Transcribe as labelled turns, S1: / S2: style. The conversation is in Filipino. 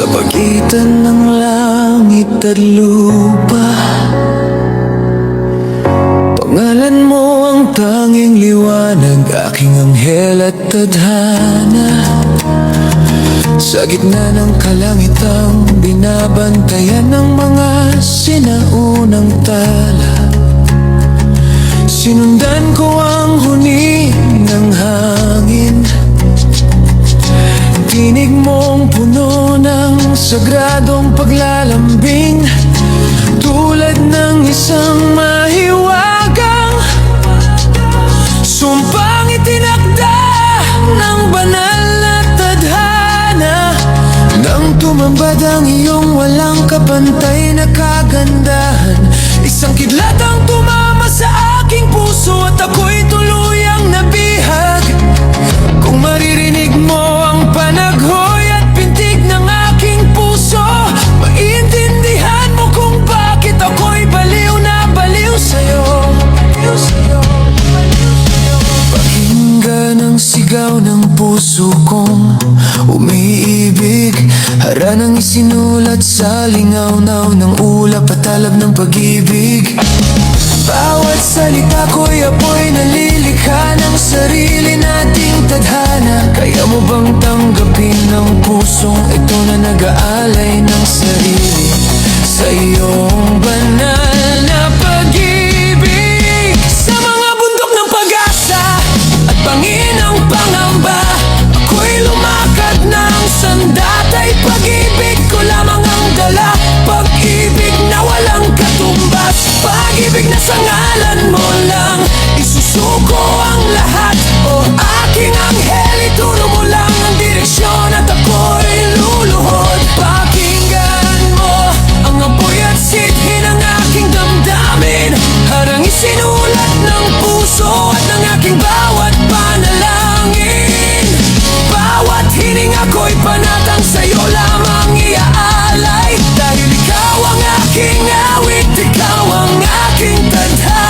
S1: Sa pagitan ng langit at lupa, pangalan mo ang tanging liwanag, aking anghel at tadhana. Sa gitna ng kalangitang binabantayan ng mga sinaunang tala, sinundan ko ang huni ng hangin. Tinig mong puno ng sagradong paglalambing, tulad ng isang mahiwagang sumpang itinakda ng banal na tadhana. Nang tumambad ang iyong walang kapantay na kagandahan, isang kidlat ang tumama sa aking puso at ako'y tuluyang nabihag. Kung maririnig mo ang panaghoy at pintig ng aking puso, maiintindihan mo kung bakit ako'y baliw na baliw sa'yo. Pakinggan ang sigaw ng puso kong umiibig, haranang isinulat sa lingaw-naw ng ulap at alab ng pag-ibig. Bawat salita ko'y apoy nalilikha ng sarili nating tadhana. Kaya mo bang tanggapin ang pusong ito na nag-aalay ng sarili sa iyong banal na pag-ibig? Sa mga bundok ng pag-asa at bangin ng pangamba, ako'y lumakad ng sandatay. Pag-ibig ko lamang ang dala, pag-ibig na walang katumbas, pag-ibig na sa ngalan mo lang isusuko ang lahat. O aking anghel, ituro mo lang ang direksyon at ako'y luluhod. Pakinggan mo ang apoy at sithi ng aking damdamin, harang isinulat ng puso at ng aking bawat panalangin. Bawat hininga ko'y panatang sa'yo lamang iaalay, dahil ikaw ang aking awit, ikaw ang aking tadhana.